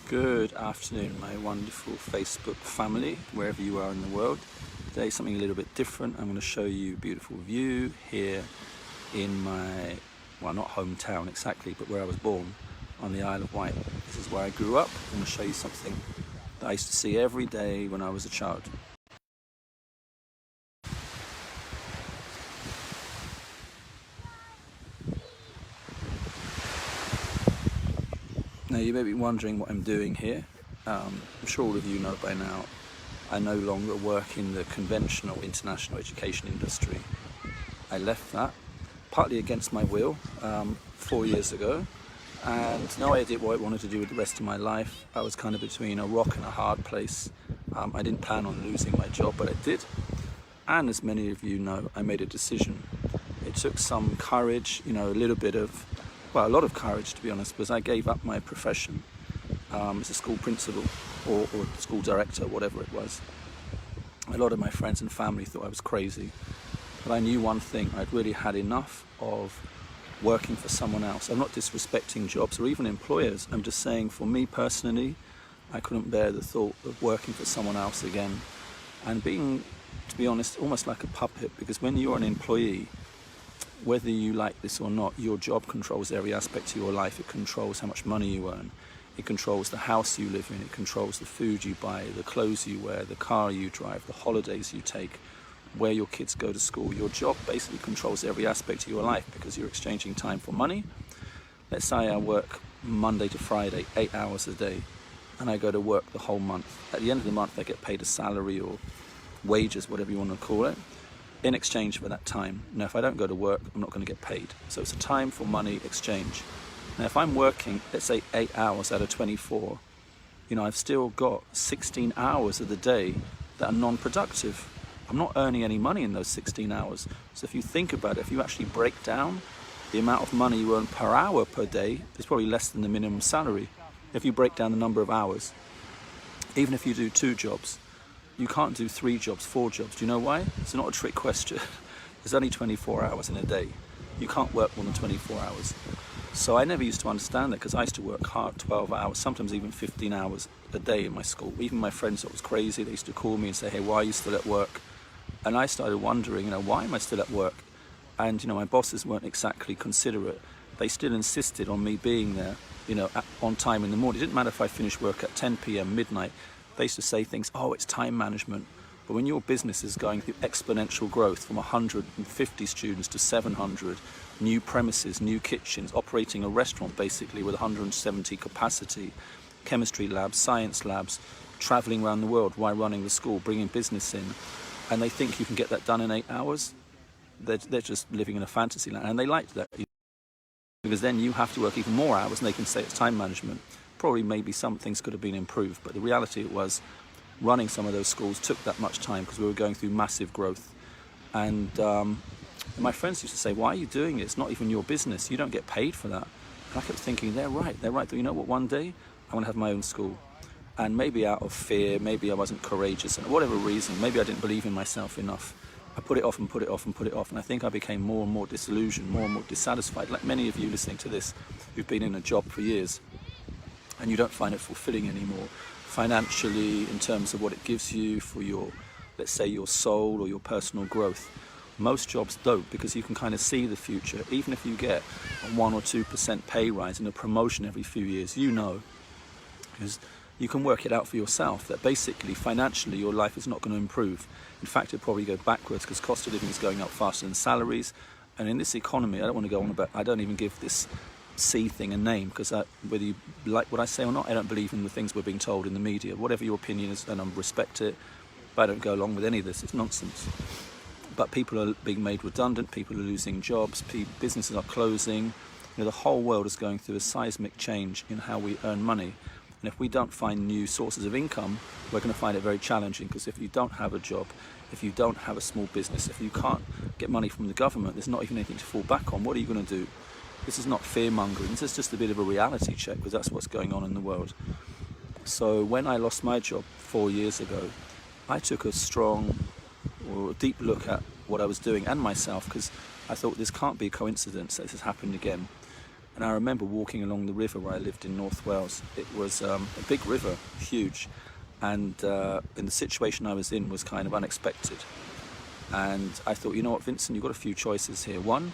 Good afternoon, my wonderful Facebook family, wherever you are in the world. Today, something a little bit different. I'm going to show you a beautiful view here in my, well, not hometown exactly, but where I was born on the Isle of Wight. This is where I grew up. I'm going to show you something that I used to see every day when I was a child. Now, you may be wondering what I'm doing here. I'm sure all of you know by now, I no longer work in the conventional international education industry. I left that, partly against my will, 4 years ago, and no idea what I wanted to do with the rest of my life. I was kind of between a rock and a hard place. I didn't plan on losing my job, but I did. And as many of you know, I made a decision. It took some courage, a little bit of, well, a lot of courage to be honest, because I gave up my profession as a school principal or school director, whatever it was. A lot of my friends and family thought I was crazy, but I knew one thing: I'd really had enough of working for someone else. I'm not disrespecting jobs or even employers. I'm just saying, for me personally, I couldn't bear the thought of working for someone else again and being, to be honest, almost like a puppet, because when you're an employee, whether you like this or not, your job controls every aspect of your life. It controls how much money you earn. It controls the house you live in. It controls the food you buy, the clothes you wear, the car you drive, the holidays you take, where your kids go to school. Your job basically controls every aspect of your life because you're exchanging time for money. Let's say I work Monday to Friday, 8 hours a day, and I go to work the whole month. At the end of the month, I get paid a salary or wages, whatever you want to call it, in exchange for that time. Now, if I don't go to work, I'm not going to get paid. So it's a time for money exchange. Now, if I'm working, let's say 8 hours out of 24, I've still got 16 hours of the day that are non-productive. I'm not earning any money in those 16 hours. So if you think about it, if you actually break down the amount of money you earn per hour per day, it's probably less than the minimum salary. If you break down the number of hours, even if you do 2 jobs, you can't do 3 jobs, 4 jobs. Do you know why? It's not a trick question. There's only 24 hours in a day. You can't work more than 24 hours. So I never used to understand that, because I used to work hard, 12 hours, sometimes even 15 hours a day in my school. Even my friends thought it was crazy. They used to call me and say, "Hey, why are you still at work?" And I started wondering, why am I still at work? And, my bosses weren't exactly considerate. They still insisted on me being there, on time in the morning. It didn't matter if I finished work at 10 p.m., midnight. They used to say things, "Oh, it's time management." But when your business is going through exponential growth from 150 students to 700, new premises, new kitchens, operating a restaurant basically with 170 capacity, chemistry labs, science labs, traveling around the world while running the school, bringing business in, and they think you can get that done in 8 hours, they're just living in a fantasy land. And they liked that, because then you have to work even more hours and they can say it's time management. Probably maybe some things could have been improved, but the reality was running some of those schools took that much time because we were going through massive growth. And my friends used to say, "Why are you doing it? It's not even your business. You don't get paid for that." And I kept thinking, they're right. But you know what? One day I want to have my own school. And maybe out of fear, maybe I wasn't courageous, and whatever reason, maybe I didn't believe in myself enough. I put it off and put it off and put it off, and I think I became more and more disillusioned, more and more dissatisfied, like many of you listening to this who've been in a job for years and you don't find it fulfilling anymore, financially, in terms of what it gives you for your, let's say, your soul or your personal growth. Most jobs don't, because you can kind of see the future. Even if you get a 1 or 2% pay rise and a promotion every few years, because you can work it out for yourself that basically financially your life is not going to improve. In fact, it'll probably go backwards, because cost of living is going up faster than salaries. And in this economy, I don't want to go on about, I don't even give this C thing a name, because whether you like what I say or not, I don't believe in the things we're being told in the media. Whatever your opinion is, and I respect it, but I don't go along with any of this. It's nonsense. But people are being made redundant, people are losing jobs, businesses are closing. The whole world is going through a seismic change in how we earn money. And if we don't find new sources of income, we're going to find it very challenging, because if you don't have a job, if you don't have a small business, if you can't get money from the government, there's not even anything to fall back on. What are you going to do? This is not fear-mongering, this is just a bit of a reality check, because that's what's going on in the world. So when I lost my job 4 years ago, I took a strong or a deep look at what I was doing and myself, because I thought this can't be a coincidence that this has happened again. And I remember walking along the river where I lived in North Wales. It was a big river, huge, and the situation I was in was kind of unexpected. And I thought, you know what, Vincent, you've got a few choices here. One,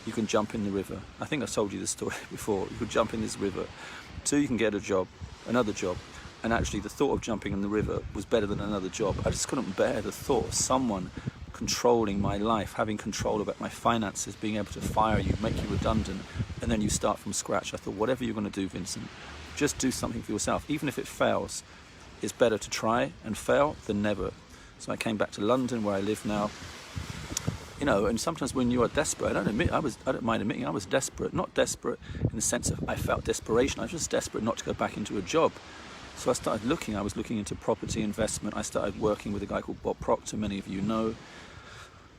you can jump in the river. I think I told you this story before. You could jump in this river. Two, you can get a job, another job. And actually the thought of jumping in the river was better than another job. I just couldn't bear the thought of someone controlling my life, having control about my finances, being able to fire you, make you redundant, and then you start from scratch. I thought, whatever you're going to do, Vincent, just do something for yourself. Even if it fails, it's better to try and fail than never. So I came back to London, where I live now. You know, and sometimes when you are desperate, I don't mind admitting I was desperate. Not desperate in the sense of I felt desperation. I was just desperate not to go back into a job. So I started looking. I was looking into property investment. I started working with a guy called Bob Proctor, many of you know.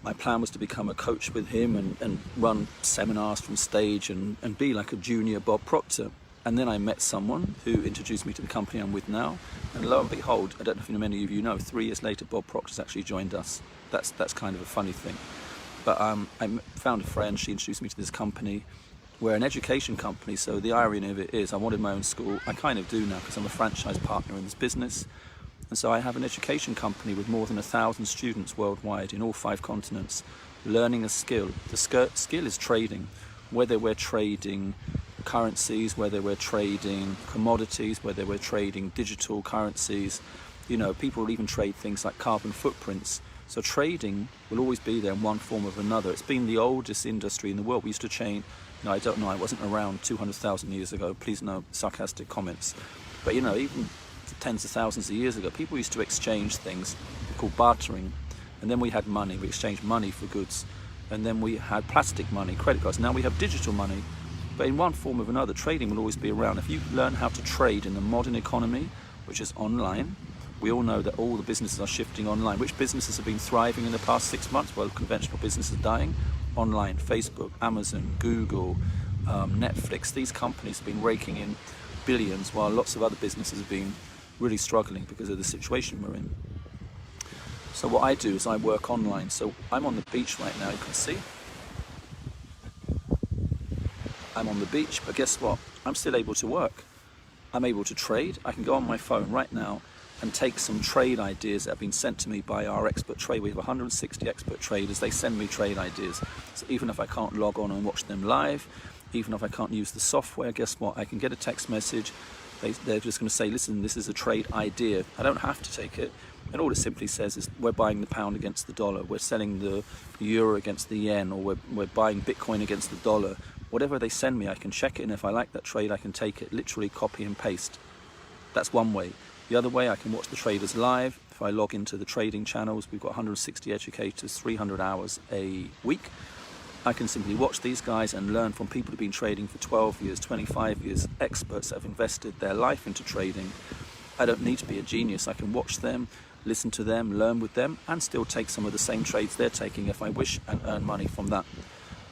My plan was to become a coach with him and run seminars from stage and be like a junior Bob Proctor. And then I met someone who introduced me to the company I'm with now. And lo and behold, I don't know if many of you know, 3 years later, Bob Proctor's actually joined us. That's kind of a funny thing. But I found a friend, she introduced me to this company. We're an education company, so the irony of it is I wanted my own school. I kind of do now because I'm a franchise partner in this business. And so I have an education company with more than 1,000 students worldwide in all 5 continents, learning a skill. The skill is trading, whether we're trading currencies, whether we're trading commodities, whether we're trading digital currencies. You know, people will even trade things like carbon footprints. So trading will always be there in one form or another. It's been the oldest industry in the world. We used to chain, no, I don't know, I wasn't around 200,000 years ago. Please no sarcastic comments. But you know, even tens of thousands of years ago, people used to exchange things called bartering. And then we had money. We exchanged money for goods. And then we had plastic money, credit cards. Now we have digital money. But in one form or another, trading will always be around. If you learn how to trade in the modern economy, which is online, we all know that all the businesses are shifting online. Which businesses have been thriving in the past 6 months? Well, conventional businesses are dying. Online, Facebook, Amazon, Google, Netflix. These companies have been raking in billions, while lots of other businesses have been really struggling because of the situation we're in. So what I do is I work online. So I'm on the beach right now, you can see. I'm on the beach, but guess what? I'm still able to work. I'm able to trade. I can go on my phone right now and take some trade ideas that have been sent to me by our expert trade. We have 160 expert traders. They send me trade ideas. So even if I can't log on and watch them live, even if I can't use the software, guess what? I can get a text message. They're just going to say, listen, this is a trade idea. I don't have to take it. And all it simply says is we're buying the pound against the dollar. We're selling the euro against the yen, or we're buying Bitcoin against the dollar. Whatever they send me, I can check it. And if I like that trade, I can take it, literally copy and paste. That's one way. The other way, I can watch the traders live. If I log into the trading channels, we've got 160 educators, 300 hours a week. I can simply watch these guys and learn from people who've been trading for 12 years, 25 years, experts that have invested their life into trading. I don't need to be a genius. I can watch them, listen to them, learn with them, and still take some of the same trades they're taking if I wish, and earn money from that.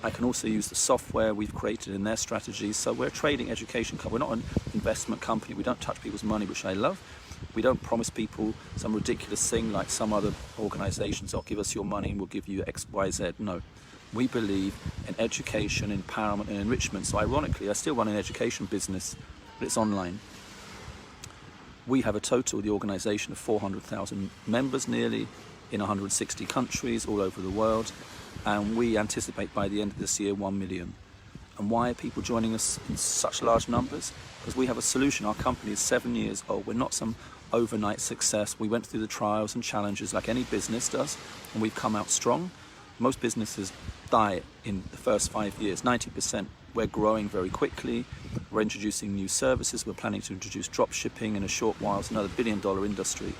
I can also use the software we've created in their strategies. So we're a trading education company. We're not an investment company. We don't touch people's money, which I love. We don't promise people some ridiculous thing like some other organizations, oh, give us your money and we'll give you X, Y, Z. No. We believe in education, empowerment and enrichment. So ironically, I still run an education business, but it's online. We have a total, the organization, of 400,000 members nearly in 160 countries all over the world. And we anticipate by the end of this year 1 million. And why are people joining us in such large numbers? Because we have a solution. Our company is 7 years old. We're not some overnight success. We went through the trials and challenges like any business does, and we've come out strong. Most businesses die in the first 5 years, 90%. We're growing very quickly. We're introducing new services. We're planning to introduce drop shipping in a short while. It's another $1 billion industry.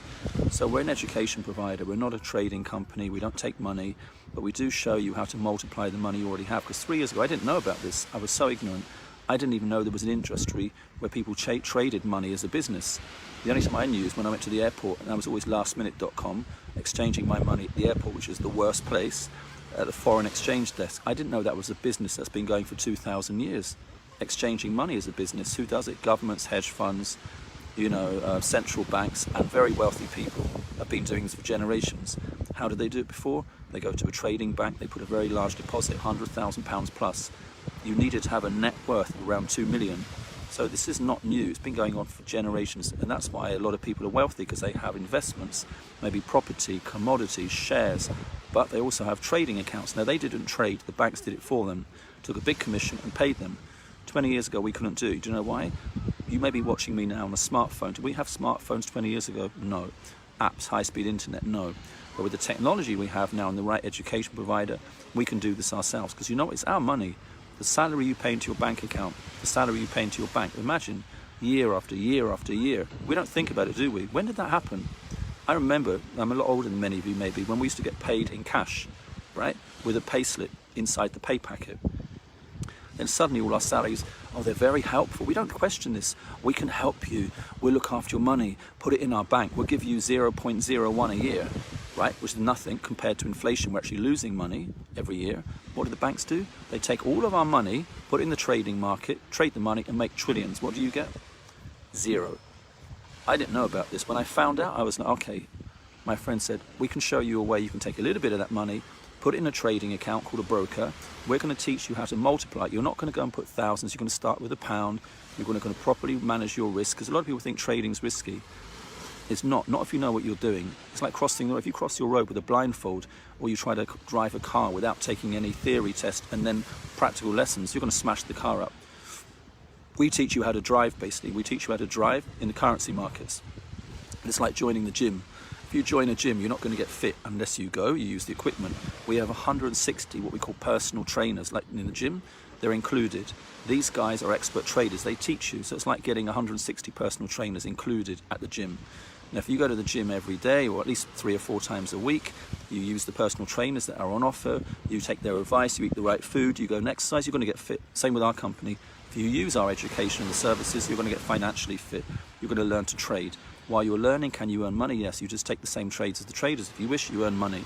So we're an education provider. We're not a trading company. We don't take money, but we do show you how to multiply the money you already have. Because 3 years ago, I didn't know about this. I was so ignorant. I didn't even know there was an industry where people traded money as a business. The only time I knew is when I went to the airport, and I was always lastminute.com, exchanging my money at the airport, which is the worst place, at the foreign exchange desk. I didn't know that was a business that's been going for 2,000 years. Exchanging money as a business. Who does it? Governments, hedge funds, central banks, and very wealthy people have been doing this for generations. How did they do it before? They go to a trading bank, they put a very large deposit, £100,000 plus. you needed to have a net worth of around 2 million. So this is not new, it's been going on for generations, and that's why a lot of people are wealthy, because they have investments, maybe property, commodities, shares, but they also have trading accounts. Now they didn't trade, the banks did it for them, took a big commission and paid them. 20 years ago we couldn't do it. Do you know why? You may be watching me now on a smartphone. Did we have smartphones 20 years ago? No. Apps, high-speed internet? No. But with the technology we have now and the right education provider, we can do this ourselves, because you know it's our money. The salary you pay into your bank account, the salary you pay into your bank, imagine year after year after year. We don't think about it, do we? When did that happen? I remember, I'm a lot older than many of you maybe, when we used to get paid in cash, right? With a pay slip inside the pay packet. Then suddenly all our salaries, oh, they're very helpful. We don't question this. We can help you. We'll look after your money. Put it in our bank. We'll give you 0.01 a year, right? Which is nothing compared to inflation. We're actually losing money every year. What do the banks do? They take all of our money, put it in the trading market, trade the money and make trillions. What do you get? Zero. I didn't know about this. When I found out, I was like, okay. My friend said, we can show you a way you can take a little bit of that money, put it in a trading account called a broker. We're going to teach you how to multiply it. You're not going to go and put thousands. You're going to start with £1. You're going to properly manage your risk, because a lot of people think trading's risky. It's not if you know what you're doing. It's like crossing the road. If you cross your road with a blindfold, or you try to drive a car without taking any theory test and then practical lessons, you're going to smash the car up. We teach you how to drive, basically. We teach you how to drive in the currency markets. And it's like joining the gym. If you join a gym, you're not going to get fit unless you go, you use the equipment. We have 160 what we call personal trainers, like in the gym. They're included. These guys are expert traders. They teach you. So it's like getting 160 personal trainers included at the gym. Now, if you go to the gym every day, or at least 3 or 4 times a week, you use the personal trainers that are on offer, you take their advice, you eat the right food, you go and exercise, you're going to get fit. Same with our company. If you use our education and the services, you're going to get financially fit. You're going to learn to trade. While you're learning, can you earn money? Yes, you just take the same trades as the traders. If you wish, you earn money.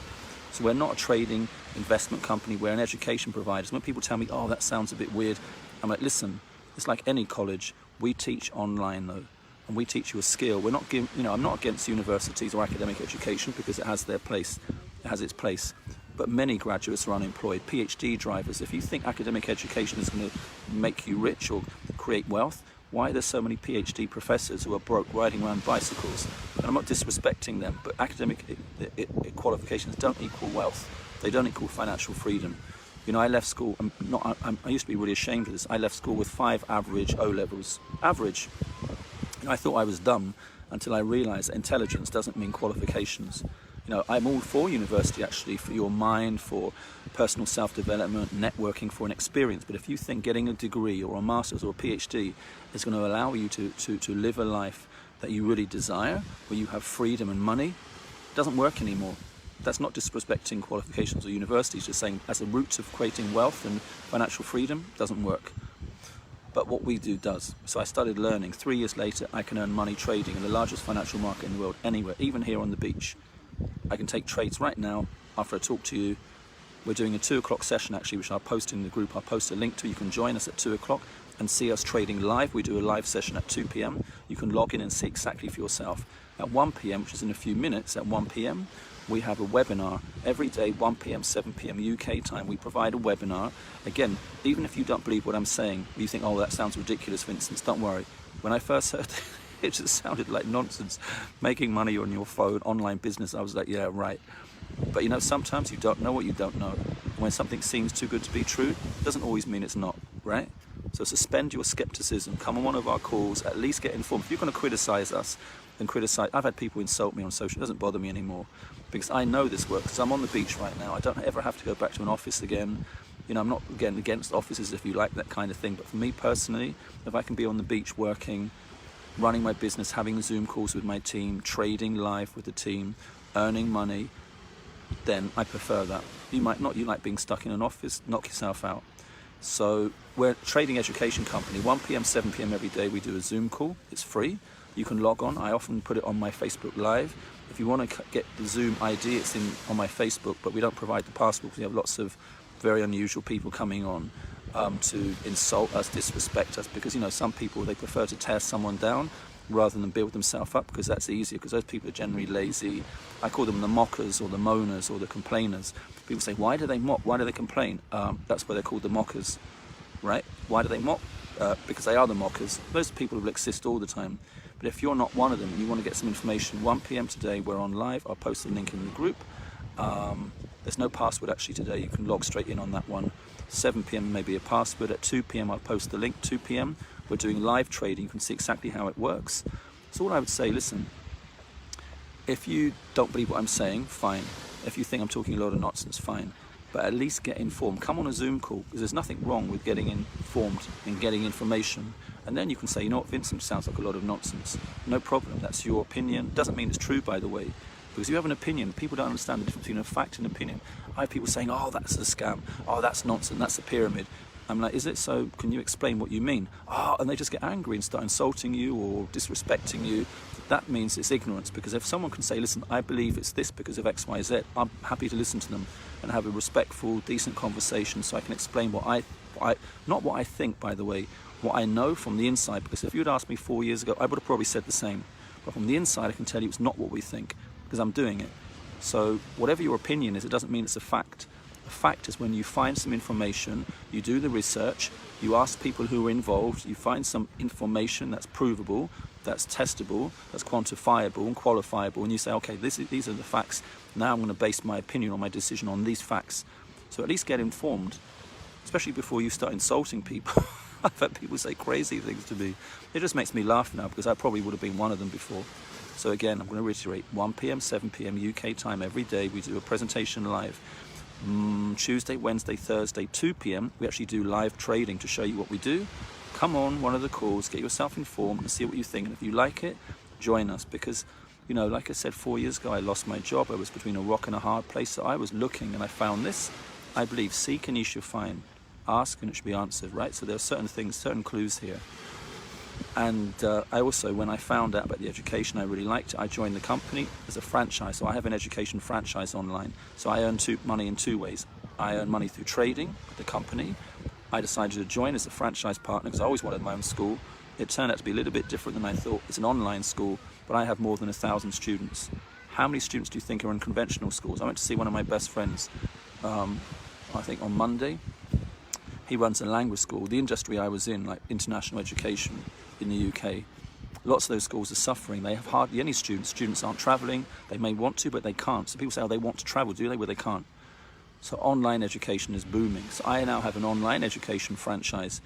So we're not a trading investment company, we're an education provider. So when people tell me, oh, that sounds a bit weird, I'm like, listen, it's like any college. We teach online though, and we teach you a skill. We're not I'm not against universities or academic education, because it has their place, it has its place. But many graduates are unemployed, PhD drivers. If you think academic education is going to make you rich or create wealth, why are there so many PhD professors who are broke riding around bicycles? And I'm not disrespecting them, but academic qualifications don't equal wealth. They don't equal financial freedom. You know, I left school, I used to be really ashamed of this. I left school with 5 average O-levels. Average. And I thought I was dumb until I realised that intelligence doesn't mean qualifications. You know, I'm all for university actually, for your mind, for personal self-development, networking, for an experience. But if you think getting a degree or a master's or a PhD is going to allow you to live a life that you really desire, where you have freedom and money, it doesn't work anymore. That's not disrespecting qualifications or universities, just saying as a route of creating wealth and financial freedom, doesn't work. But what we do does. So I started learning. 3 years later, I can earn money trading in the largest financial market in the world, anywhere, even here on the beach. I can take trades right now after I talk to you. We're doing a 2 o'clock session actually, which I'll post in the group. I'll post a link to. You can join us at 2 o'clock and see us trading live. We do a live session at 2 p.m. You can log in and see exactly for yourself. At 1 p.m, which is in a few minutes, at 1 p.m, we have a webinar every day, 1 p.m, 7 p.m. UK time. We provide a webinar. Again, even if you don't believe what I'm saying, you think, oh, that sounds ridiculous, Vincent, don't worry. When I first heard it just sounded like nonsense. Making money on your phone, online business, I was like, yeah, right. But you know, sometimes you don't know what you don't know. When something seems too good to be true, it doesn't always mean it's not, right? So suspend your skepticism, come on one of our calls, at least get informed. If you're going to criticize us, then criticize. I've had people insult me on social, it doesn't bother me anymore, because I know this works, because I'm on the beach right now. I don't ever have to go back to an office again. You know, I'm not, again, against offices if you like that kind of thing, but for me personally, if I can be on the beach working, running my business, having Zoom calls with my team, trading live with the team, earning money, then I prefer that. You might not, you like being stuck in an office, knock yourself out. So we're a trading education company. 1 p.m, 7 p.m. every day we do a Zoom call. It's free. You can log on. I often put it on my Facebook Live. If you want to get the Zoom ID, it's on my Facebook, but we don't provide the password because we have lots of very unusual people coming on to insult us, disrespect us, because, you know, some people, they prefer to tear someone down rather than build themselves up, because that's easier, because those people are generally lazy. I call them the mockers or the moaners or the complainers. People say, why do they mock? Why do they complain? That's why they're called the mockers. right? Why do they mock? Because they are the mockers. Those people will exist all the time. But if you're not one of them and you want to get some information, 1 p.m. today, we're on live. I'll post the link in the group. There's no password actually today. You can log straight in on that one. 7 p.m. maybe a password. At 2 p.m. I'll post the link. 2 p.m. we're doing live trading. You can see exactly how it works. So all I would say, listen, if you don't believe what I'm saying, fine. If you think I'm talking a lot of nonsense, fine. But at least get informed. Come on a Zoom call, because there's nothing wrong with getting informed and getting information. And then you can say, you know what, Vincent, sounds like a lot of nonsense. No problem, that's your opinion. Doesn't mean it's true, by the way. Because you have an opinion, people don't understand the difference between a fact and opinion. I have people saying, oh, that's a scam. Oh, that's nonsense, that's a pyramid. I'm like, is it? So can you explain what you mean? Oh, and they just get angry and start insulting you or disrespecting you. That means it's ignorance, because if someone can say, listen, I believe it's this because of X, Y, Z, I'm happy to listen to them and have a respectful, decent conversation so I can explain what I not what I think, by the way, what I know from the inside. Because if you'd asked me 4 years ago, I would have probably said the same. But from the inside, I can tell you it's not what we think, because I'm doing it. So whatever your opinion is, it doesn't mean it's a fact. A fact is when you find some information, you do the research, you ask people who are involved, you find some information that's provable, that's testable, that's quantifiable and qualifiable, and you say, okay, these are the facts. Now I'm going to base my opinion or my decision on these facts. So at least get informed, especially before you start insulting people. I've had people say crazy things to me. It just makes me laugh now, because I probably would have been one of them before. So again, I'm going to reiterate, 1 p.m, 7 p.m. UK time every day. We do a presentation live. Tuesday, Wednesday, Thursday, 2 p.m. we actually do live trading to show you what we do. Come on one of the calls, get yourself informed and see what you think. And if you like it, join us, because, you know, like I said, 4 years ago, I lost my job. I was between a rock and a hard place. So I was looking and I found this. I believe, seek and you shall find. Ask and it should be answered, right? So there are certain things, certain clues here. And I also, when I found out about the education, I really liked it. I joined the company as a franchise. So I have an education franchise online. So I earn money in 2 ways. I earn money through trading with the company. I decided to join as a franchise partner because I always wanted my own school. It turned out to be a little bit different than I thought. It's an online school, but I have more than 1,000 students. How many students do you think are in conventional schools? I went to see one of my best friends, I think on Monday. He runs a language school. The industry I was in, like international education in the UK, lots of those schools are suffering. They have hardly any students. Students aren't traveling. They may want to, but they can't. So people say, oh, they want to travel, do they? Well, they can't. So online education is booming. So I now have an online education franchise,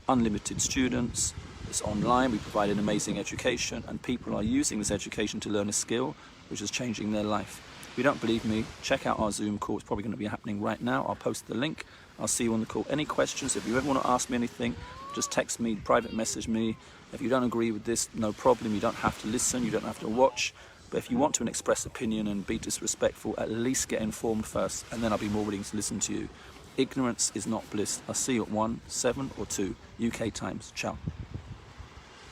unlimited students. It's online. We provide an amazing education, and people are using this education to learn a skill which is changing their life. If you don't believe me, check out our Zoom call. It's probably going to be happening right now. I'll post the link. I'll see you on the call. Any questions? If you ever want to ask me anything, just text me, private message me. If you don't agree with this, no problem. You don't have to listen. You don't have to watch. But if you want to express opinion and be disrespectful, at least get informed first, and then I'll be more willing to listen to you. Ignorance is not bliss. I'll see you at 1, 7 or 2 UK times. Ciao.